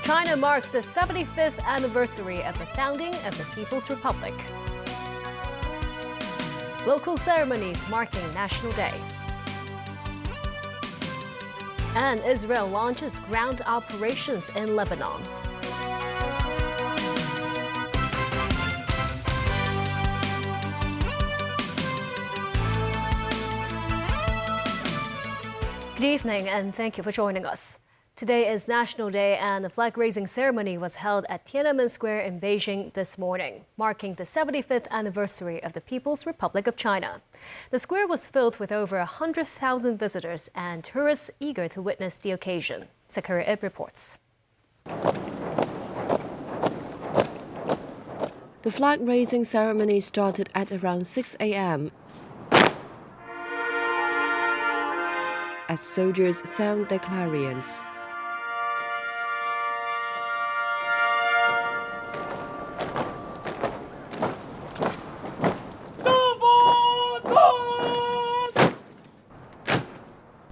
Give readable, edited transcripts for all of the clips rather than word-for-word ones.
China marks the 75th anniversary of the founding of the People's Republic. Local ceremonies marking National Day. And Israel launches ground operations in Lebanon. Good evening and thank you for joining us. Today is National Day and the flag-raising ceremony was held at Tiananmen Square in Beijing this morning, marking the 75th anniversary of the People's Republic of China. The square was filled with over 100,000 visitors and tourists eager to witness the occasion. Sakura Ib reports. The flag-raising ceremony started at around 6 a.m. as soldiers sound their clarions.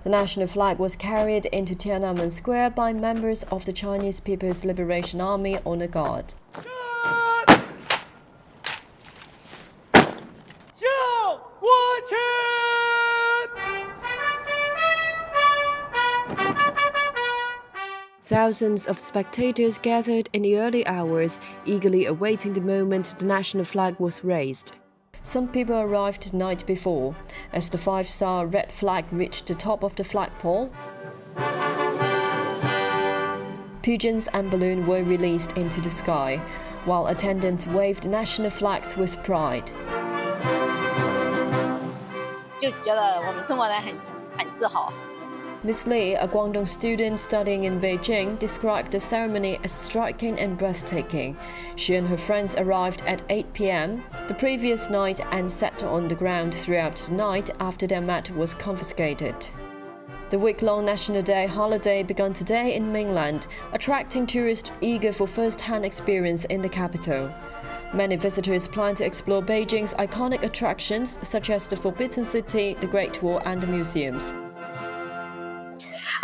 The national flag was carried into Tiananmen Square by members of the Chinese People's Liberation Army Honor Guard. Thousands of spectators gathered in the early hours, eagerly awaiting the moment the national flag was raised. Some people arrived the night before, as the 5-star red flag reached the top of the flagpole. Pigeons and balloons were released into the sky, while attendants waved national flags with pride. Ms. Li, a Guangdong student studying in Beijing, described the ceremony as striking and breathtaking. She and her friends arrived at 8 p.m. the previous night and sat on the ground throughout the night after their mat was confiscated. The week-long National Day holiday began today in mainland, attracting tourists eager for first-hand experience in the capital. Many visitors plan to explore Beijing's iconic attractions such as the Forbidden City, the Great Wall and the museums.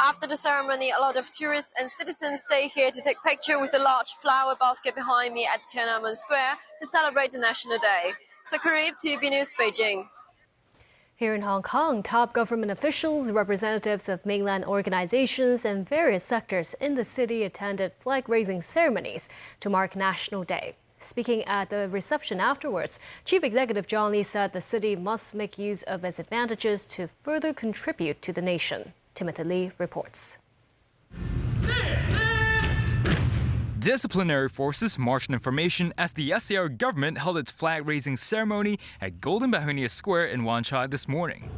After the ceremony, a lot of tourists and citizens stay here to take pictures with the large flower basket behind me at Tiananmen Square to celebrate the National Day. Sakura, TV News, Beijing. Here in Hong Kong, top government officials, representatives of mainland organizations and various sectors in the city attended flag-raising ceremonies to mark National Day. Speaking at the reception afterwards, Chief Executive John Lee said the city must make use of its advantages to further contribute to the nation. Timothy Lee reports. Disciplinary forces marched in formation as the SAR government held its flag-raising ceremony at Golden Begonia Square in Wan Chai this morning.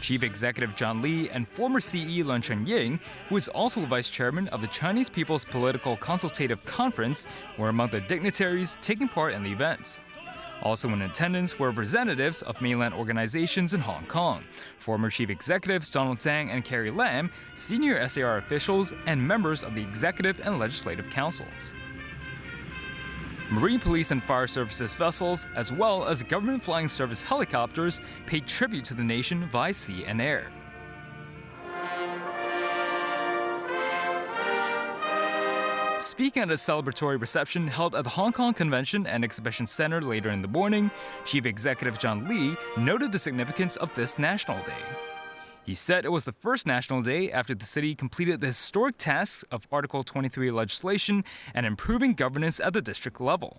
Chief Executive John Lee and former CE Leung Chun-ying, who is also vice chairman of the Chinese People's Political Consultative Conference, were among the dignitaries taking part in the event. Also in attendance were representatives of mainland organizations in Hong Kong, former chief executives Donald Tsang and Carrie Lam, senior SAR officials, and members of the executive and legislative councils. Marine police and fire services vessels, as well as government flying service helicopters, paid tribute to the nation via sea and air. Speaking at a celebratory reception held at the Hong Kong Convention and Exhibition Center later in the morning, Chief Executive John Lee noted the significance of this National Day. He said it was the first National Day after the city completed the historic tasks of Article 23 legislation and improving governance at the district level.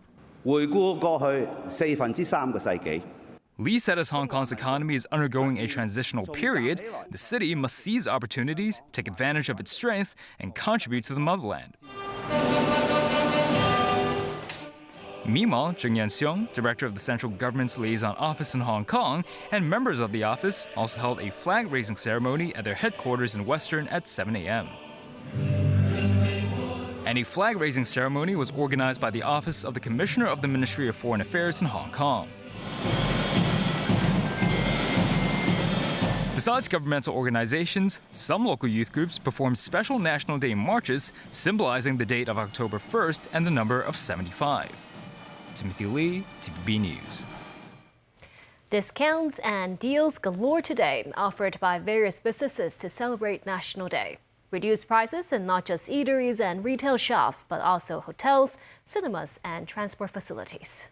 Lee said as Hong Kong's economy is undergoing a transitional period, the city must seize opportunities, take advantage of its strength, and contribute to the motherland. Meanwhile, Zheng Yanxiong, director of the Central Government's Liaison Office in Hong Kong, and members of the office also held a flag-raising ceremony at their headquarters in Western at 7 a.m. And a flag-raising ceremony was organized by the Office of the Commissioner of the Ministry of Foreign Affairs in Hong Kong. Besides governmental organizations, some local youth groups performed special National Day marches symbolizing the date of October 1st and the number of 75. Timothy Lee, TVB News. Discounts and deals galore today offered by various businesses to celebrate National Day. Reduced prices in not just eateries and retail shops, but also hotels, cinemas, and transport facilities.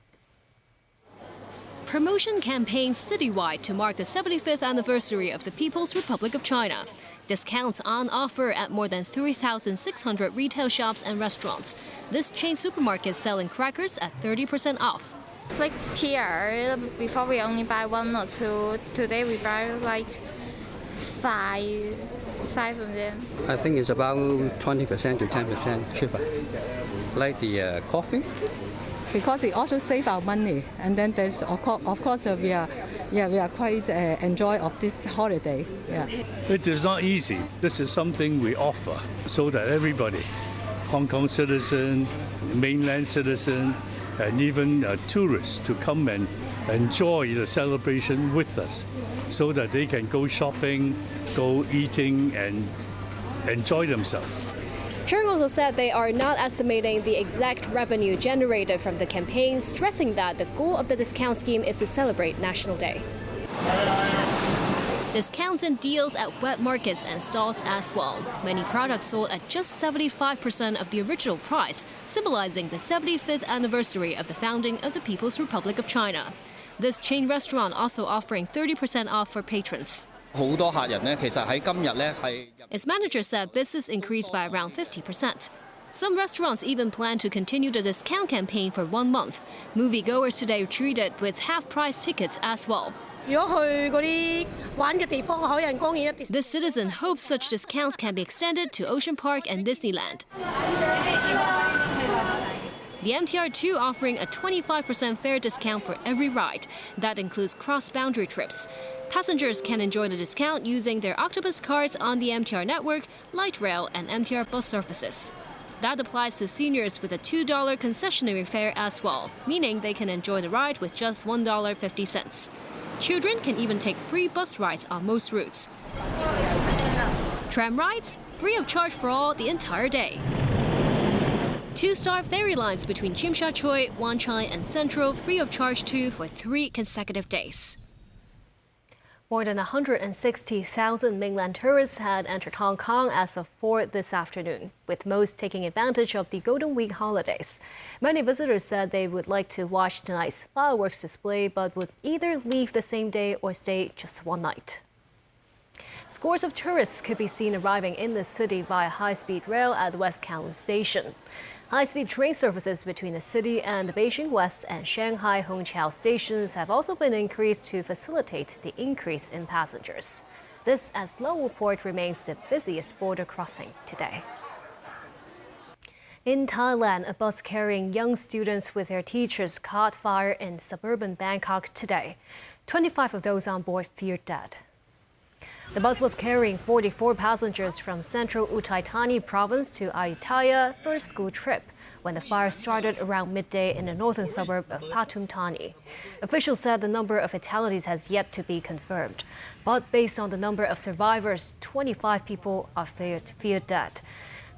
Promotion campaigns citywide to mark the 75th anniversary of the People's Republic of China. Discounts on offer at more than 3,600 retail shops and restaurants. This chain supermarket is selling crackers at 30% off. Like here, before we only buy one or two. Today we buy like five of them. I think it's about 20% to 10% cheaper. Like the coffee. Because it also save our money, and then there's of course we are quite enjoy of this holiday. Yeah. It is not easy. This is something we offer so that everybody, Hong Kong citizen, mainland citizen, and even tourists to come and enjoy the celebration with us, so that they can go shopping, go eating, and enjoy themselves. Chung also said they are not estimating the exact revenue generated from the campaign, stressing that the goal of the discount scheme is to celebrate National Day. Discounts and deals at wet markets and stalls as well. Many products sold at just 75% of the original price, symbolizing the 75th anniversary of the founding of the People's Republic of China. This chain restaurant also offering 30% off for patrons. Its manager said business increased by around 50%. Some restaurants even plan to continue the discount campaign for 1 month. Moviegoers today treated with half-price tickets as well. The citizen hopes such discounts can be extended to Ocean Park and Disneyland. The MTR2 offering a 25% fare discount for every ride. That includes cross-boundary trips. Passengers can enjoy the discount using their Octopus cards on the MTR network, light rail, and MTR bus services. That applies to seniors with a $2 concessionary fare as well, meaning they can enjoy the ride with just $1.50. Children can even take free bus rides on most routes. Tram rides, free of charge for all the entire day. 2-star ferry lines between Tsim Sha Tsui, Wan Chai, and Central free of charge too for 3 consecutive days. More than 160,000 mainland tourists had entered Hong Kong as of 4 this afternoon, with most taking advantage of the Golden Week holidays. Many visitors said they would like to watch tonight's fireworks display, but would either leave the same day or stay just one night. Scores of tourists could be seen arriving in the city via high-speed rail at the West Kowloon Station. High-speed train services between the city and the Beijing West and Shanghai Hongqiao stations have also been increased to facilitate the increase in passengers. This as Lowell Port remains the busiest border crossing today. In Thailand, a bus carrying young students with their teachers caught fire in suburban Bangkok today. 25 of those on board feared dead. The bus was carrying 44 passengers from central Uthai Thani province to Ayutthaya for a school trip when the fire started around midday in the northern suburb of Pathum Thani. Officials said the number of fatalities has yet to be confirmed, but based on the number of survivors, 25 people are feared dead.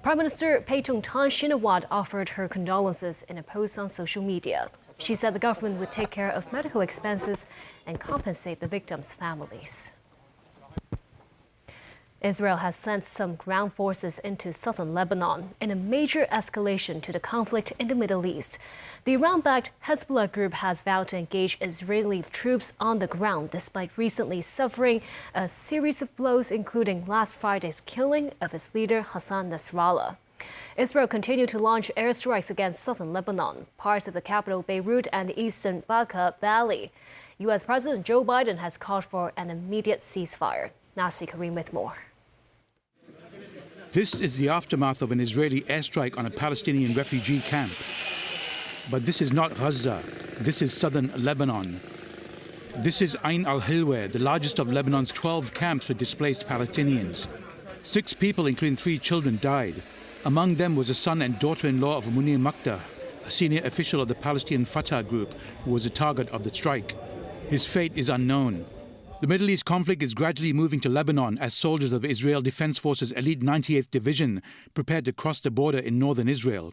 Prime Minister Paetongtarn Shinawatra offered her condolences in a post on social media. She said the government would take care of medical expenses and compensate the victims' families. Israel has sent some ground forces into southern Lebanon in a major escalation to the conflict in the Middle East. The Iran-backed Hezbollah group has vowed to engage Israeli troops on the ground despite recently suffering a series of blows, including last Friday's killing of its leader Hassan Nasrallah. Israel continued to launch airstrikes against southern Lebanon, parts of the capital Beirut and the eastern Bekaa Valley. U.S. President Joe Biden has called for an immediate ceasefire. Nasri Karim with more. This is the aftermath of an Israeli airstrike on a Palestinian refugee camp. But this is not Gaza. This is southern Lebanon. This is Ain al-Hilwa, the largest of Lebanon's 12 camps for displaced Palestinians. 6 people, including 3 children, died. Among them was a son and daughter-in-law of Munir Makta, a senior official of the Palestinian Fatah group who was the target of the strike. His fate is unknown. The Middle East conflict is gradually moving to Lebanon as soldiers of Israel Defense Forces Elite 98th Division prepare to cross the border in northern Israel.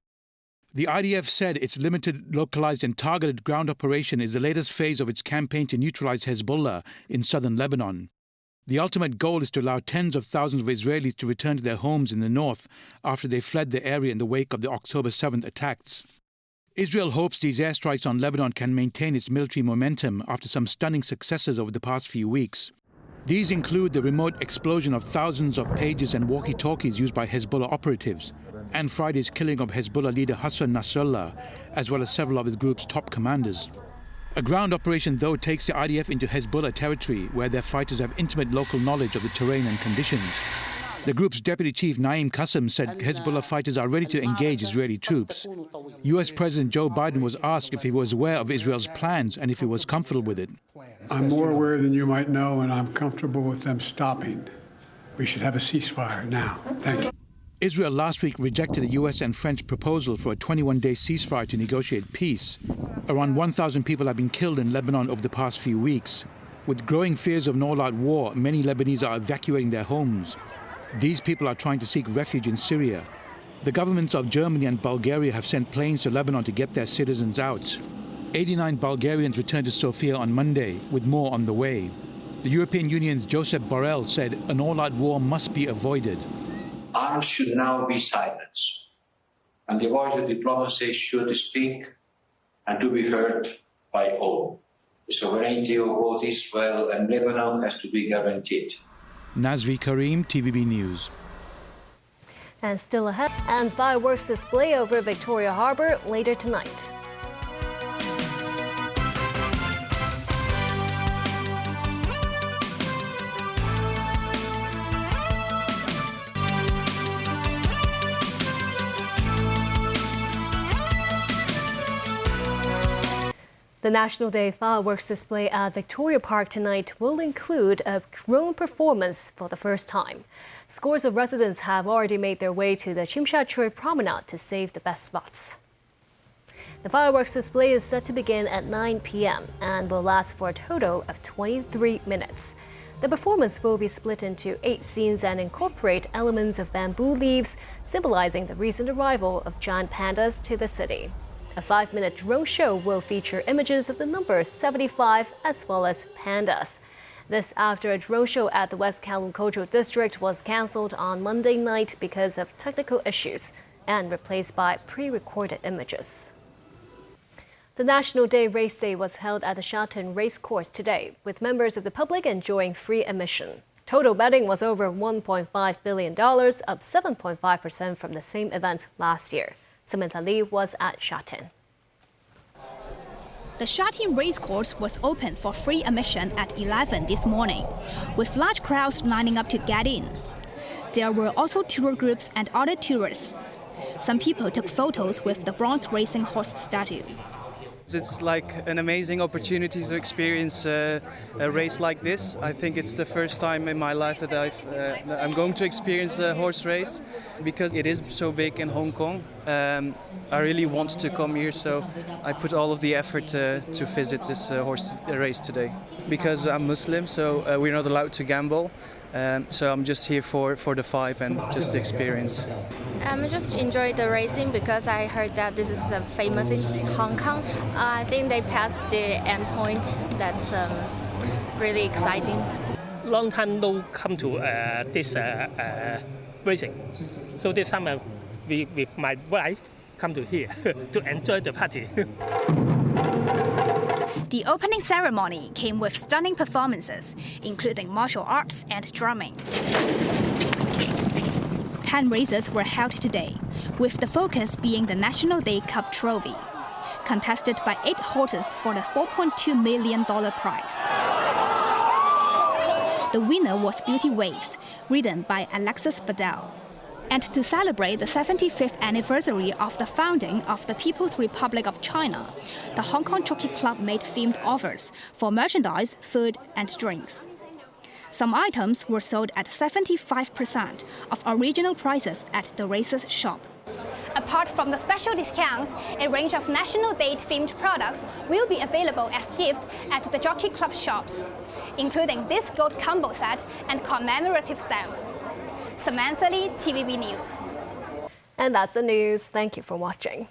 The IDF said its limited, localized and targeted ground operation is the latest phase of its campaign to neutralize Hezbollah in southern Lebanon. The ultimate goal is to allow tens of thousands of Israelis to return to their homes in the north after they fled the area in the wake of the October 7th attacks. Israel hopes these airstrikes on Lebanon can maintain its military momentum after some stunning successes over the past few weeks. These include the remote explosion of thousands of pages and walkie-talkies used by Hezbollah operatives, and Friday's killing of Hezbollah leader Hassan Nasrallah, as well as several of his group's top commanders. A ground operation, though, takes the IDF into Hezbollah territory, where their fighters have intimate local knowledge of the terrain and conditions. The group's deputy chief, Naim Qassem, said Hezbollah fighters are ready to engage Israeli troops. US President Joe Biden was asked if he was aware of Israel's plans and if he was comfortable with it. I'm more aware than you might know, and I'm comfortable with them stopping. We should have a ceasefire now. Thank you. Israel last week rejected a US and French proposal for a 21-day ceasefire to negotiate peace. Around 1,000 people have been killed in Lebanon over the past few weeks. With growing fears of an all-out war, many Lebanese are evacuating their homes. These people are trying to seek refuge in Syria. The governments of Germany and Bulgaria have sent planes to Lebanon to get their citizens out. 89 Bulgarians returned to Sofia on Monday, with more on the way. The European Union's Josep Borrell said an all-out war must be avoided. Arms should now be silenced, and the voice of diplomacy should speak and to be heard by all. The sovereignty of both Israel and Lebanon has to be guaranteed. Nazvi Karim, TVB News. And still ahead, and fireworks display over Victoria Harbour later tonight. The National Day fireworks display at Victoria Park tonight will include a drone performance for the first time. Scores of residents have already made their way to the Tsim Sha Tsui promenade to save the best spots. The fireworks display is set to begin at 9 p.m. and will last for a total of 23 minutes. The performance will be split into 8 scenes and incorporate elements of bamboo leaves, symbolizing the recent arrival of giant pandas to the city. A 5-minute drone show will feature images of the number 75 as well as pandas. This after a drone show at the West Kowloon Cultural District was cancelled on Monday night because of technical issues and replaced by pre-recorded images. The National Day Race Day was held at the Shatin Racecourse today, with members of the public enjoying free admission. Total betting was over $1.5 billion, up 7.5% from the same event last year. Samantha Lee was at Shatin. The Shatin Racecourse was open for free admission at 11 this morning, with large crowds lining up to get in. There were also tour groups and other tourists. Some people took photos with the bronze racing horse statue. It's like an amazing opportunity to experience a race like this. I think it's the first time in my life that I'm going to experience a horse race because it is so big in Hong Kong. I really want to come here, so I put all of the effort to visit this horse race today. Because I'm Muslim, so we're not allowed to gamble. So I'm just here for the vibe and just the experience. I just enjoyed the racing because I heard that this is famous in Hong Kong. I think they passed the end point. That's really exciting. Long time no come to this racing. So this time with my wife come to here to enjoy the party. The opening ceremony came with stunning performances, including martial arts and drumming. 10 races were held today, with the focus being the National Day Cup trophy, contested by 8 horses for the $4.2 million prize. The winner was Beauty Waves, ridden by Alexis Badel. And to celebrate the 75th anniversary of the founding of the People's Republic of China, the Hong Kong Jockey Club made themed offers for merchandise, food, and drinks. Some items were sold at 75% of original prices at the races shop. Apart from the special discounts, a range of National Day-themed products will be available as gift at the Jockey Club shops, including this gold combo set and commemorative stamp. Samantha Lee, TVB News. And that's the news. Thank you for watching.